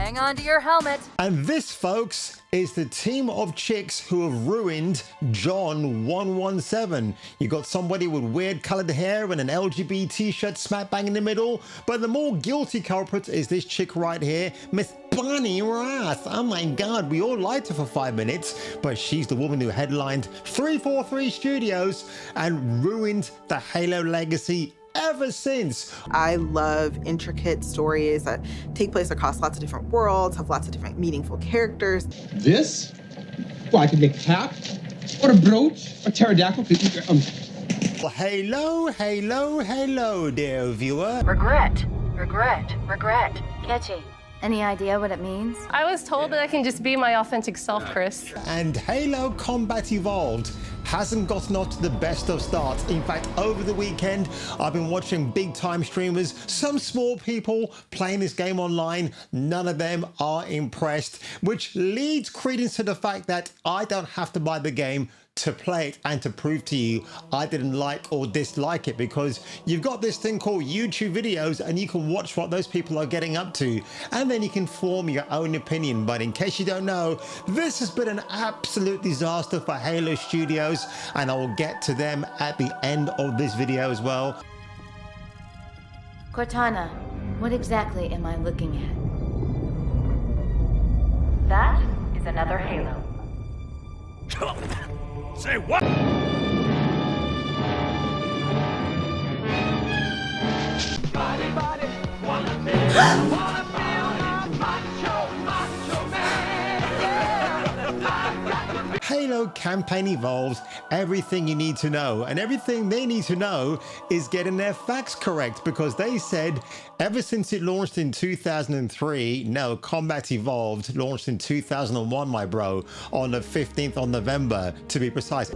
Hang on to your helmet. And this, folks, is the team of chicks who have ruined John 117. You got somebody with weird colored hair and an LGBT shirt smack bang in the middle, but the more guilty culprit is this chick right here, Miss Bonnie Ross. Oh my god, we all liked her for 5 minutes, but she's the woman who headlined 343 Studios and ruined the Halo legacy ever since. I love intricate stories that take place across lots of different worlds, have lots of different meaningful characters. This? Well, I could make a cap, or a brooch, a pterodactyl. Well, hello, dear viewer. Regret. Catchy. Any idea what it means? I was told that I can just be my authentic self, Chris. And Halo Combat Evolved hasn't gotten off to the best of starts. In fact, over the weekend, I've been watching big time streamers, some small people playing this game online. None of them are impressed, which leads credence to the fact that I don't have to buy the game to play it and to prove to you I didn't like or dislike it, because you've got this thing called YouTube videos and you can watch what those people are getting up to and then you can form your own opinion. But in case you don't know, this has been an absolute disaster for Halo Studios, and I will get to them at the end of this video as well. Cortana, what exactly am I looking at? That is another Halo. Say what? Halo Campaign Evolved, everything you need to know, and everything they need to know is getting their facts correct, because they said ever since it launched in 2003, no, Combat Evolved launched in 2001, my bro, on the 15th of November to be precise.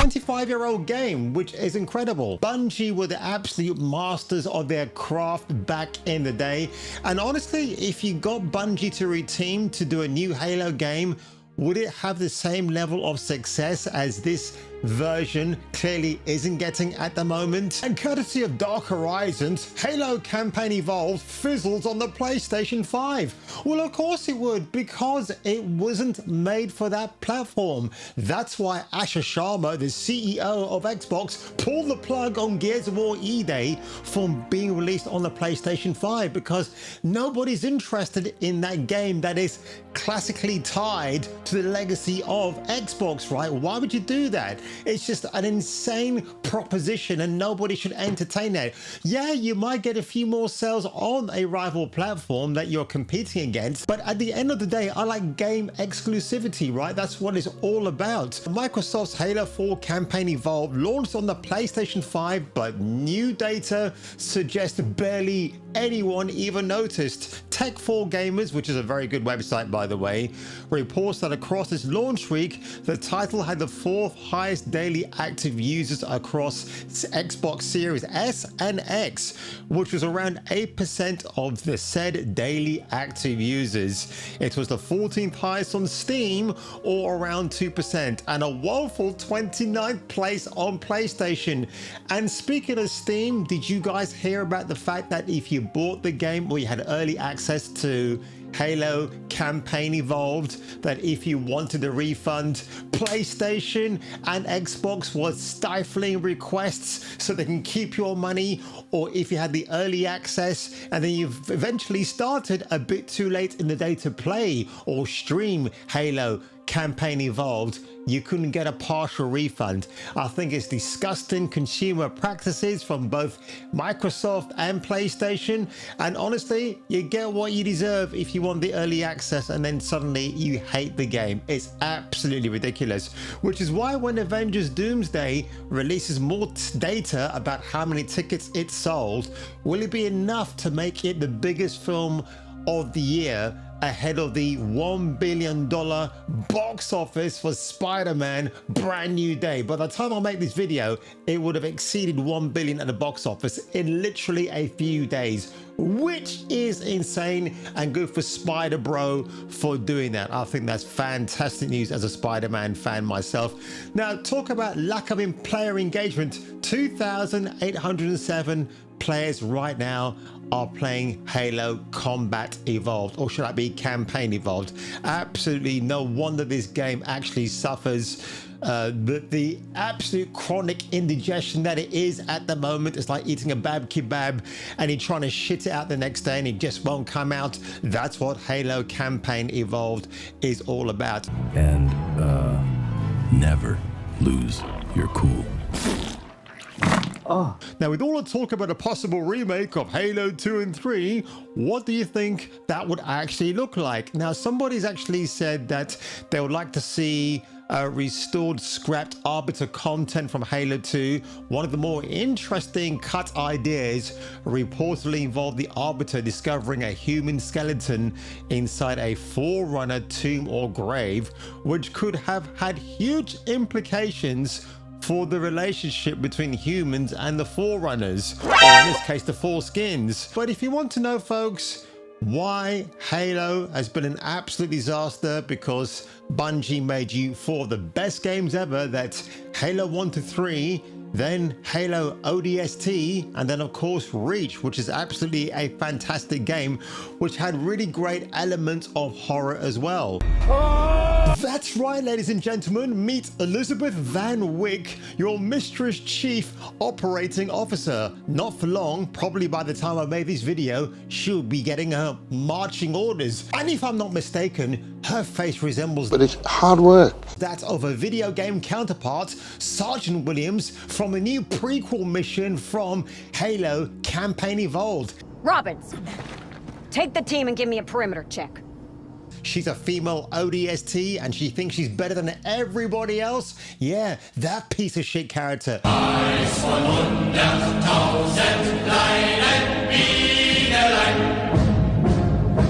25-year-old game, which is incredible. Bungie were the absolute masters of their craft back in the day, and honestly, if you got Bungie to reteam to do a new Halo game, would it have the same level of success as this version clearly isn't getting at the moment? And courtesy of Dark Horizons, Halo Campaign Evolved fizzles on the PlayStation 5. Well, of course it would, because it wasn't made for that platform. That's why Asher Sharma, the CEO of Xbox, pulled the plug on Gears of War E-Day from being released on the PlayStation 5, because nobody's interested in that game that is classically tied to the legacy of Xbox, right? Why would you do that? It's just an insane proposition and nobody should entertain that. Yeah, you might get a few more sales on a rival platform that you're competing against, but at the end of the day, I like game exclusivity, right? That's what it's all about. Microsoft's Halo 4 Campaign Evolved launched on the PlayStation 5, but new data suggests barely anyone even noticed. Tech4Gamers, which is a very good website by the way, reports that across its launch week, the title had the 4th highest daily active users across Xbox Series S and X, which was around 8% of the said daily active users. It was the 14th highest on Steam, or around 2%, and a woeful 29th place on PlayStation. And speaking of Steam, did you guys hear about the fact that if you bought the game or you had early access to Halo Campaign Evolved, that if you wanted a refund, PlayStation and Xbox was stifling requests so they can keep your money? Or if you had the early access and then you've eventually started a bit too late in the day to play or stream Halo Campaign Evolved, you couldn't get a partial refund. I think it's disgusting consumer practices from both Microsoft and PlayStation, and honestly, you get what you deserve if you want the early access and then suddenly you hate the game. It's absolutely ridiculous, which is why when Avengers Doomsday releases more data about how many tickets it sold, will it be enough to make it the biggest film of the year, ahead of the $1 billion box office for Spider-Man Brand New Day? By the time I make this video, it would have exceeded $1 billion at the box office in literally a few days, which is insane, and good for Spider Bro for doing that. I think that's fantastic news as a Spider-Man fan myself. Now, talk about lack of player engagement. 2,807 players right now are playing Halo Combat Evolved, or should I be Campaign Evolved. Absolutely no wonder this game actually suffers the absolute chronic indigestion that it is at the moment. It's like eating a bab kebab and you're trying to shit it out the next day and it just won't come out. That's what Halo Campaign Evolved is all about. And never lose your cool. Now, with all the talk about a possible remake of Halo 2 and 3, what do you think that would actually look like? Now, somebody's actually said that they would like to see restored scrapped Arbiter content from Halo 2. One of the more interesting cut ideas reportedly involved the Arbiter discovering a human skeleton inside a Forerunner tomb or grave, which could have had huge implications for the relationship between humans and the Forerunners, or in this case the Foreskins. But if you want to know, folks, why Halo has been an absolute disaster, because Bungie made you four of the best games ever. That's Halo 1 to 3, then Halo ODST, and then of course Reach, which is absolutely a fantastic game, which had really great elements of horror as well. That's right, ladies and gentlemen, meet Elizabeth Van Wyck, your Mistress Chief Operating Officer. Not for long, probably by the time I made this video, she'll be getting her marching orders. And if I'm not mistaken, her face resembles, but it's hard work, that of a video game counterpart, Sergeant Williams, from a new prequel mission from Halo Campaign Evolved. Robbins, take the team and give me a perimeter check. She's a female ODST and she thinks she's better than everybody else. Yeah, that piece of shit character.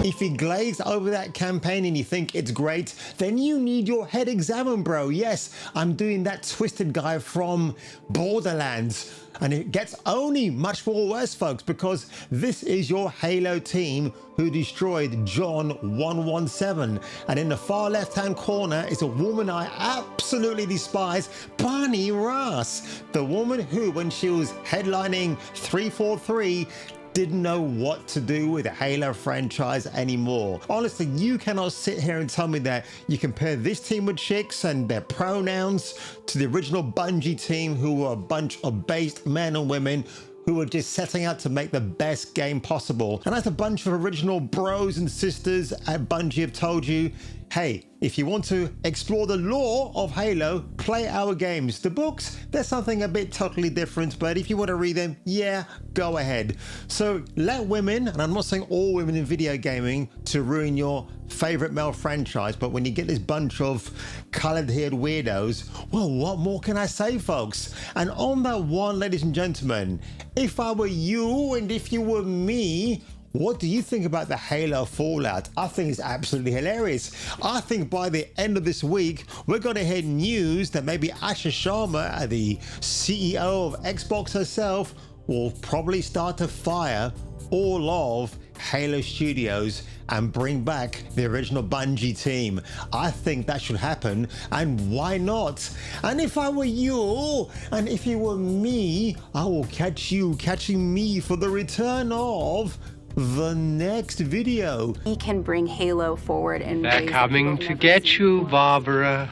If you glaze over that campaign and you think it's great, then you need your head examined, bro. Yes, I'm doing that twisted guy from Borderlands. And it gets only much more worse, folks, because this is your Halo team who destroyed John 117. And in the far left-hand corner is a woman I absolutely despise, Bonnie Ross. The woman who, when she was headlining 343, didn't know what to do with the Halo franchise anymore. Honestly, you cannot sit here and tell me that you compare this team with chicks and their pronouns to the original Bungie team, who were a bunch of based men and women who were just setting out to make the best game possible. And as a bunch of original bros and sisters at Bungie have told you, hey, if you want to explore the lore of Halo, play our games. The books, they're something a bit totally different, but if you want to read them, yeah, go ahead. So let women, and I'm not saying all women in video gaming, to ruin your favorite male franchise, but when you get this bunch of colored-haired weirdos, well, what more can I say, folks? And on that one, ladies and gentlemen, if I were you and if you were me, what do you think about the Halo Fallout? I think it's absolutely hilarious. I think by the end of this week, we're going to hear news that maybe Asha Sharma, the CEO of Xbox herself, will probably start to fire all of Halo Studios and bring back the original Bungie team. I think that should happen, and why not? And if I were you, and if you were me, I will catch you catching me for the return of the next video. We can bring Halo forward and they're coming to get you, Barbara.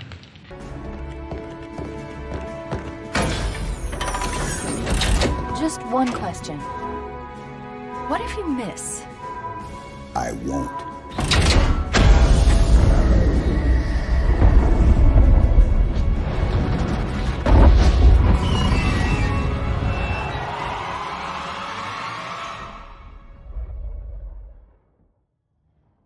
Just one question. What if you miss? I won't.